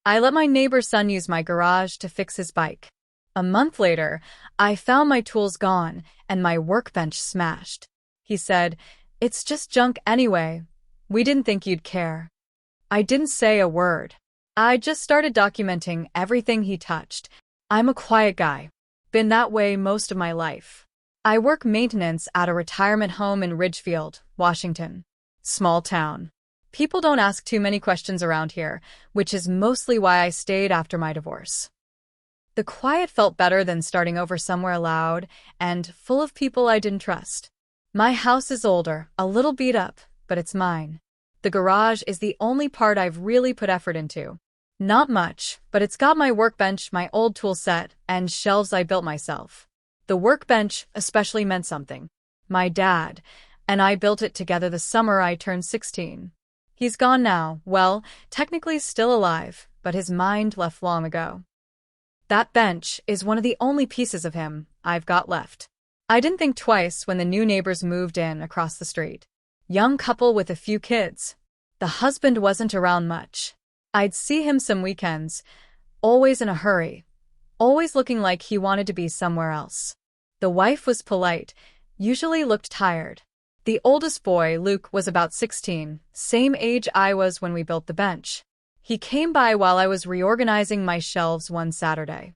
I let my neighbor's son use my garage to fix his bike. A month later, I found my tools gone and my workbench smashed. He said, "It's just junk anyway. We didn't think you'd care." I didn't say a word. I just started documenting everything he touched. I'm a quiet guy. Been that way most of my life. I work maintenance at a retirement home in Ridgefield, Washington. Small town. People don't ask too many questions around here, which is mostly why I stayed after my divorce. The quiet felt better than starting over somewhere loud and full of people I didn't trust. My house is older, a little beat up, but it's mine. The garage is the only part I've really put effort into. Not much, but it's got my workbench, my old tool set, and shelves I built myself. The workbench especially meant something. My dad and I built it together the summer I turned 16. He's gone now, well, technically still alive, but his mind left long ago. That bench is one of the only pieces of him I've got left. I didn't think twice when the new neighbors moved in across the street. Young couple with a few kids. The husband wasn't around much. I'd see him some weekends, always in a hurry, always looking like he wanted to be somewhere else. The wife was polite, usually looked tired. The oldest boy, Luke, was about 16, same age I was when we built the bench. He came by while I was reorganizing my shelves one Saturday.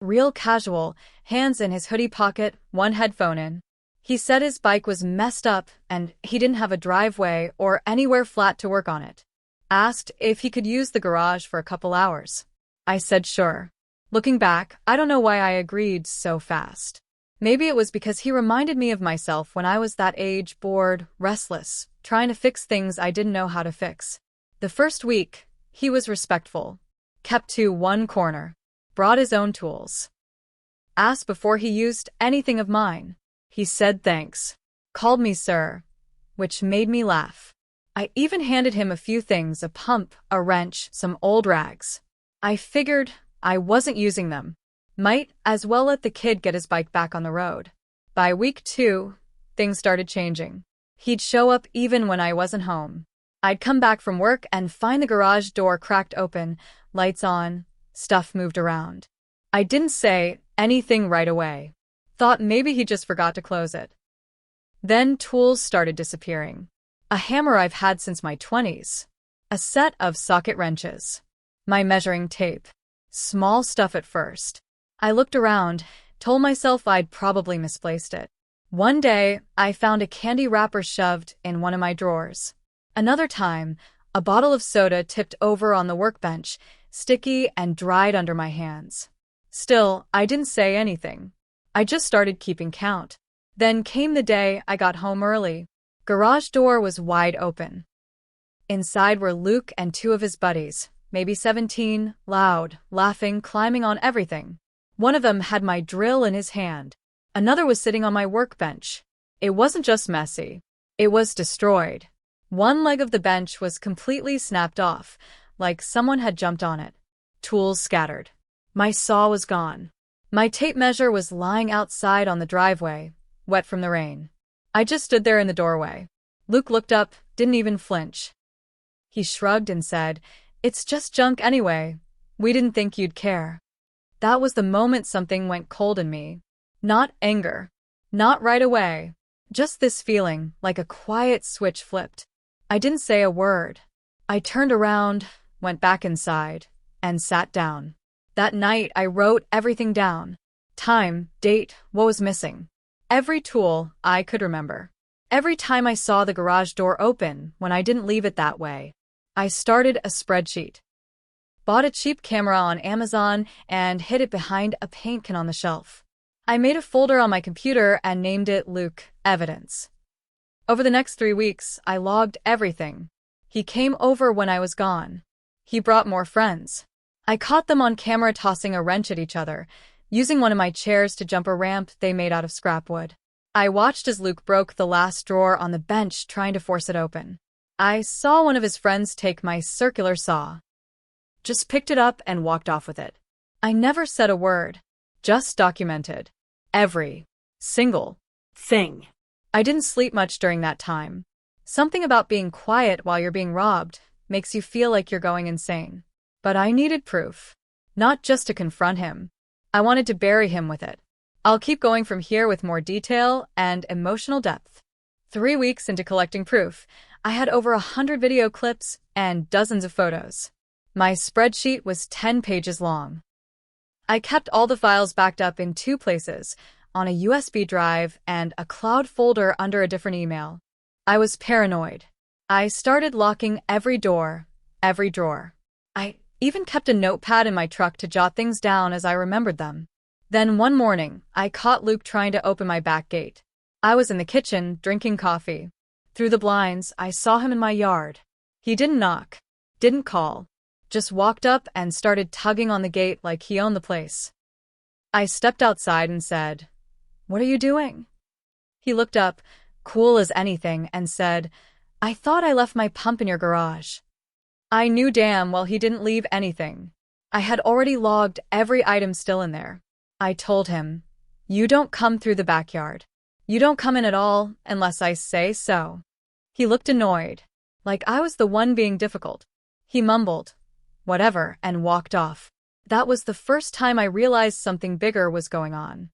Real casual, hands in his hoodie pocket, one headphone in. He said his bike was messed up and he didn't have a driveway or anywhere flat to work on it. Asked if he could use the garage for a couple hours. I said sure. Looking back, I don't know why I agreed so fast. Maybe it was because he reminded me of myself when I was that age, bored, restless, trying to fix things I didn't know how to fix. The first week, he was respectful. Kept to one corner. Brought his own tools. Asked before he used anything of mine. He said thanks. Called me sir, which made me laugh. I even handed him a few things, a pump, a wrench, some old rags. I figured I wasn't using them. Might as well let the kid get his bike back on the road. By week 2, things started changing. He'd show up even when I wasn't home. I'd come back from work and find the garage door cracked open, lights on, stuff moved around. I didn't say anything right away. Thought maybe he just forgot to close it. Then tools started disappearing. A hammer I've had since my 20s. A set of socket wrenches. My measuring tape. Small stuff at first. I looked around, told myself I'd probably misplaced it. One day, I found a candy wrapper shoved in one of my drawers. Another time, a bottle of soda tipped over on the workbench, sticky and dried under my hands. Still, I didn't say anything. I just started keeping count. Then came the day I got home early. Garage door was wide open. Inside were Luke and 2 of his buddies, maybe 17, loud, laughing, climbing on everything. One of them had my drill in his hand. Another was sitting on my workbench. It wasn't just messy. It was destroyed. One leg of the bench was completely snapped off, like someone had jumped on it. Tools scattered. My saw was gone. My tape measure was lying outside on the driveway, wet from the rain. I just stood there in the doorway. Luke looked up, didn't even flinch. He shrugged and said, "It's just junk anyway. We didn't think you'd care." That was the moment something went cold in me. Not anger. Not right away. Just this feeling, like a quiet switch flipped. I didn't say a word. I turned around, went back inside, and sat down. That night, I wrote everything down. Time, date, what was missing. Every tool I could remember. Every time I saw the garage door open when I didn't leave it that way. I started a spreadsheet. Bought a cheap camera on Amazon and hid it behind a paint can on the shelf. I made a folder on my computer and named it Luke Evidence. Over the next 3 weeks, I logged everything. He came over when I was gone. He brought more friends. I caught them on camera tossing a wrench at each other, using one of my chairs to jump a ramp they made out of scrap wood. I watched as Luke broke the last drawer on the bench trying to force it open. I saw one of his friends take my circular saw. Just picked it up and walked off with it. I never said a word. Just documented. Every single thing. I didn't sleep much during that time. Something about being quiet while you're being robbed makes you feel like you're going insane. But I needed proof. Not just to confront him. I wanted to bury him with it. I'll keep going from here with more detail and emotional depth. 3 weeks into collecting proof, I had over 100 video clips and dozens of photos. My spreadsheet was 10 pages long. I kept all the files backed up in 2 places, on a USB drive and a cloud folder under a different email. I was paranoid. I started locking every door, every drawer. I even kept a notepad in my truck to jot things down as I remembered them. Then one morning, I caught Luke trying to open my back gate. I was in the kitchen, drinking coffee. Through the blinds, I saw him in my yard. He didn't knock, didn't call, just walked up and started tugging on the gate like he owned the place. I stepped outside and said, "What are you doing?" He looked up, cool as anything, and said, "I thought I left my pump in your garage." I knew damn well he didn't leave anything. I had already logged every item still in there. I told him, "You don't come through the backyard. You don't come in at all unless I say so." He looked annoyed, like I was the one being difficult. He mumbled, "Whatever," and walked off. That was the first time I realized something bigger was going on.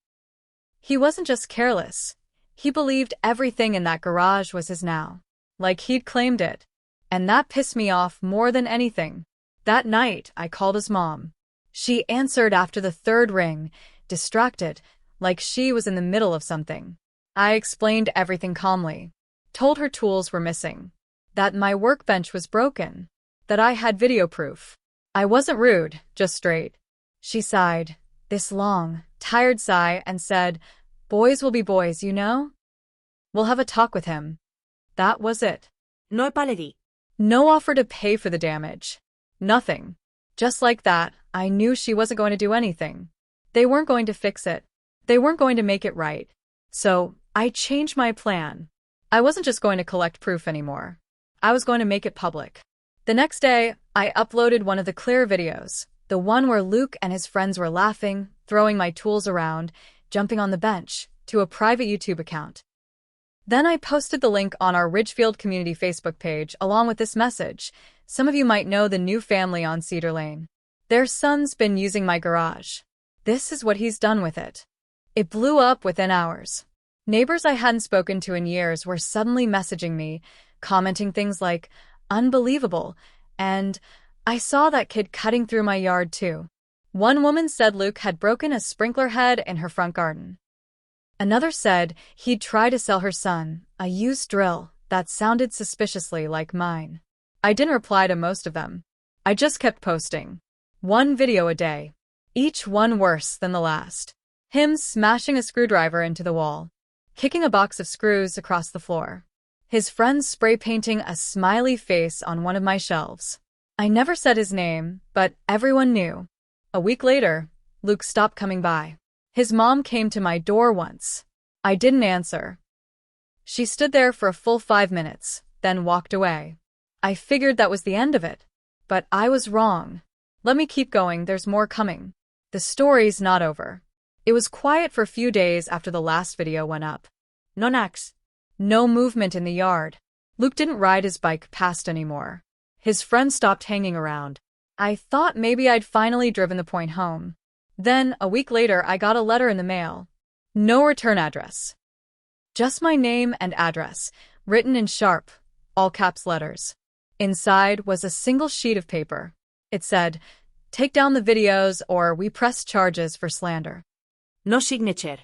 He wasn't just careless. He believed everything in that garage was his now, like he'd claimed it. And that pissed me off more than anything. That night, I called his mom. She answered after the 3rd ring, distracted, like she was in the middle of something. I explained everything calmly. Told her tools were missing. That my workbench was broken. That I had video proof. I wasn't rude, just straight. She sighed, this long, tired sigh, and said, "Boys will be boys, you know? We'll have a talk with him." That was it. No paledí. No offer to pay for the damage. Nothing. Just like that, I knew she wasn't going to do anything. They weren't going to fix it. They weren't going to make it right. So, I changed my plan. I wasn't just going to collect proof anymore. I was going to make it public. The next day, I uploaded one of the clear videos, the one where Luke and his friends were laughing, throwing my tools around, jumping on the bench, to a private YouTube account. Then I posted the link on our Ridgefield Community Facebook page along with this message. Some of you might know the new family on Cedar Lane. Their son's been using my garage. This is what he's done with it. It blew up within hours. Neighbors I hadn't spoken to in years were suddenly messaging me, commenting things like, "Unbelievable," and "I saw that kid cutting through my yard too." One woman said Luke had broken a sprinkler head in her front garden. Another said he'd try to sell her son a used drill that sounded suspiciously like mine. I didn't reply to most of them. I just kept posting. 1 video a day. Each one worse than the last. Him smashing a screwdriver into the wall. Kicking a box of screws across the floor. His friends spray painting a smiley face on one of my shelves. I never said his name, but everyone knew. A week later, Luke stopped coming by. His mom came to my door once. I didn't answer. She stood there for a full 5 minutes, then walked away. I figured that was the end of it. But I was wrong. Let me keep going, there's more coming. The story's not over. It was quiet for a few days after the last video went up. No knocks. No movement in the yard. Luke didn't ride his bike past anymore. His friends stopped hanging around. I thought maybe I'd finally driven the point home. Then, a week later, I got a letter in the mail. No return address. Just my name and address, written in sharp, all-caps letters. Inside was a single sheet of paper. It said, "Take down the videos or we press charges for slander." No signature.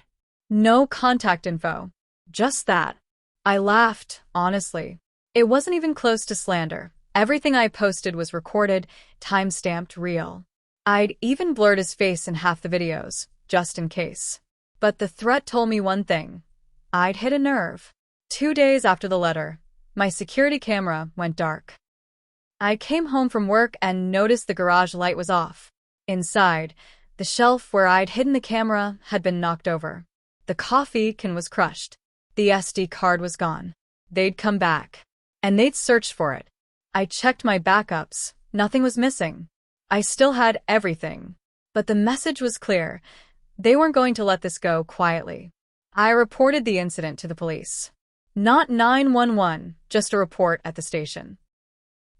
No contact info. Just that. I laughed, honestly. It wasn't even close to slander. Everything I posted was recorded, time-stamped, real. I'd even blurred his face in half the videos, just in case. But the threat told me one thing. I'd hit a nerve. 2 days after the letter, my security camera went dark. I came home from work and noticed the garage light was off. Inside, the shelf where I'd hidden the camera had been knocked over. The coffee can was crushed. The SD card was gone. They'd come back. And they'd searched for it. I checked my backups. Nothing was missing. I still had everything. But the message was clear. They weren't going to let this go quietly. I reported the incident to the police. Not 911, just a report at the station.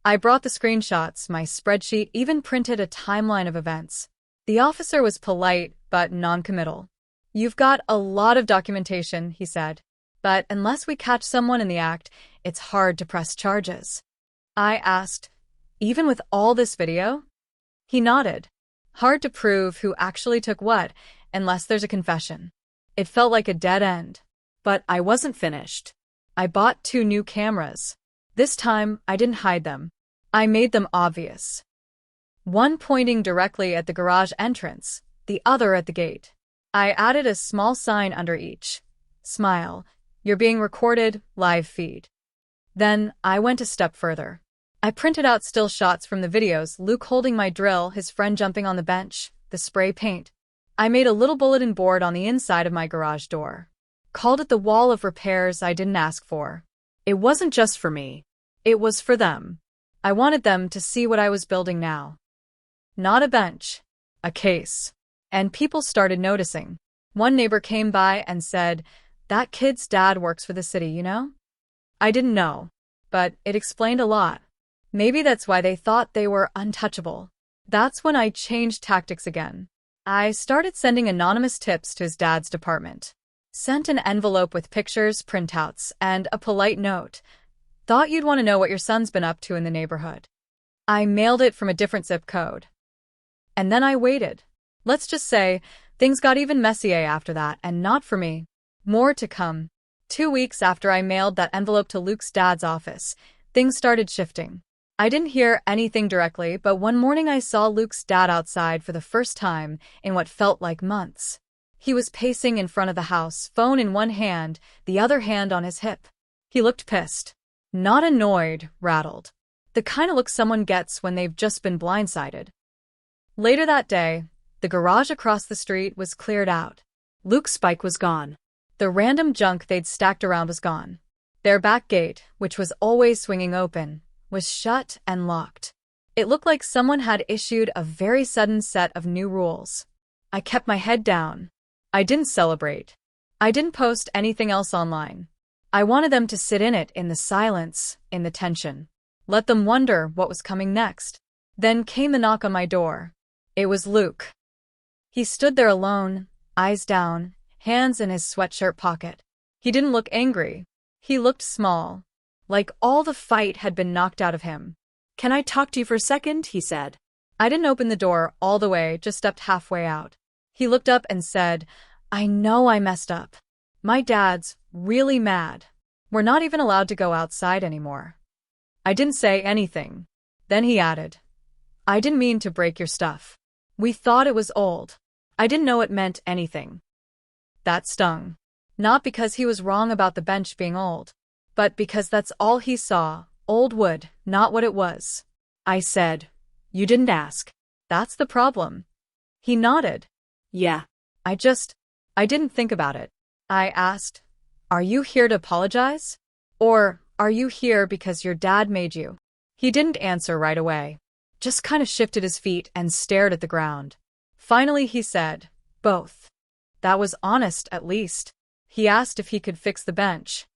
I brought the screenshots, my spreadsheet even printed a timeline of events. The officer was polite, but non-committal. "You've got a lot of documentation," he said. "But unless we catch someone in the act, it's hard to press charges." I asked, "Even with all this video?" He nodded. "Hard to prove who actually took what, unless there's a confession." It felt like a dead end. But I wasn't finished. I bought 2 new cameras. This time, I didn't hide them. I made them obvious. One pointing directly at the garage entrance, the other at the gate. I added a small sign under each. "Smile. You're being recorded, live feed." Then, I went a step further. I printed out still shots from the videos, Luke holding my drill, his friend jumping on the bench, the spray paint. I made a little bulletin board on the inside of my garage door. Called it the wall of repairs I didn't ask for. It wasn't just for me. It was for them. I wanted them to see what I was building now. Not a bench. A case. And people started noticing. One neighbor came by and said, "That kid's dad works for the city, you know?" I didn't know. But it explained a lot. Maybe that's why they thought they were untouchable. That's when I changed tactics again. I started sending anonymous tips to his dad's department. Sent an envelope with pictures, printouts, and a polite note. "Thought you'd want to know what your son's been up to in the neighborhood." I mailed it from a different zip code. And then I waited. Let's just say, things got even messier after that, and not for me. More to come. 2 weeks after I mailed that envelope to Luke's dad's office, things started shifting. I didn't hear anything directly, but one morning I saw Luke's dad outside for the first time in what felt like months. He was pacing in front of the house, phone in one hand, the other hand on his hip. He looked pissed. Not annoyed, rattled. The kind of look someone gets when they've just been blindsided. Later that day, the garage across the street was cleared out. Luke's bike was gone. The random junk they'd stacked around was gone. Their back gate, which was always swinging open, was shut and locked. It looked like someone had issued a very sudden set of new rules. I kept my head down. I didn't celebrate. I didn't post anything else online. I wanted them to sit in it, in the silence, in the tension. Let them wonder what was coming next. Then came the knock on my door. It was Luke. He stood there alone, eyes down, hands in his sweatshirt pocket. He didn't look angry. He looked small, like all the fight had been knocked out of him. "Can I talk to you for a second?" he said. I didn't open the door all the way, just stepped halfway out. He looked up and said, "I know I messed up. My dad's really mad. We're not even allowed to go outside anymore." I didn't say anything. Then he added, "I didn't mean to break your stuff. We thought it was old." I didn't know it meant anything. That stung. Not because he was wrong about the bench being old, but because that's all he saw, old wood, not what it was. I said, "You didn't ask." That's the problem. He nodded. "Yeah." I didn't think about it. I asked, "Are you here to apologize? Or are you here because your dad made you?" He didn't answer right away. Just kind of shifted his feet and stared at the ground. Finally he said, "Both." That was honest, at least. He asked if he could fix the bench.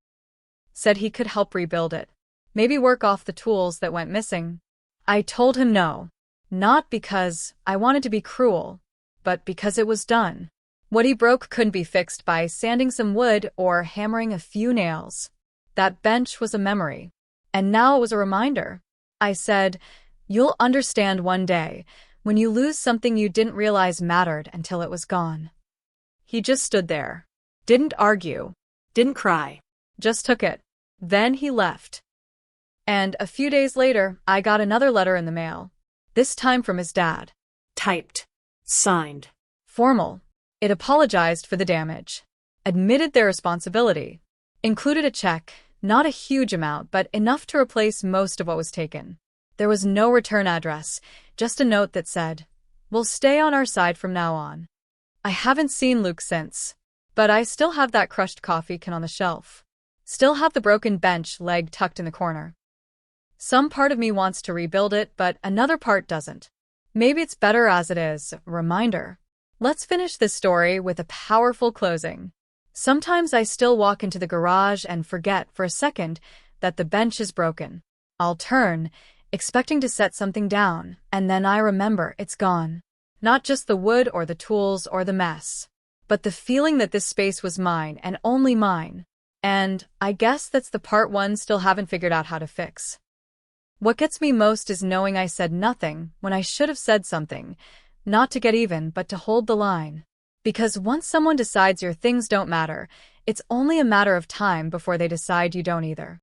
Said he could help rebuild it. Maybe work off the tools that went missing. I told him no. Not because I wanted to be cruel, but because it was done. What he broke couldn't be fixed by sanding some wood or hammering a few nails. That bench was a memory. And now it was a reminder. I said, "You'll understand one day, when you lose something you didn't realize mattered until it was gone." He just stood there. Didn't argue. Didn't cry. Just took it. Then he left. And a few days later, I got another letter in the mail. This time from his dad. Typed. Signed. Formal. It apologized for the damage. Admitted their responsibility. Included a check, not a huge amount, but enough to replace most of what was taken. There was no return address, just a note that said, "We'll stay on our side from now on." I haven't seen Luke since, but I still have that crushed coffee can on the shelf. Still have the broken bench leg tucked in the corner. Some part of me wants to rebuild it, but another part doesn't. Maybe it's better as it is, a reminder. Let's finish this story with a powerful closing. Sometimes I still walk into the garage and forget for a second that the bench is broken. I'll turn, expecting to set something down, and then I remember it's gone. Not just the wood or the tools or the mess, but the feeling that this space was mine and only mine. And I guess that's the part one still haven't figured out how to fix. What gets me most is knowing I said nothing when I should have said something, not to get even, but to hold the line. Because once someone decides your things don't matter, it's only a matter of time before they decide you don't either.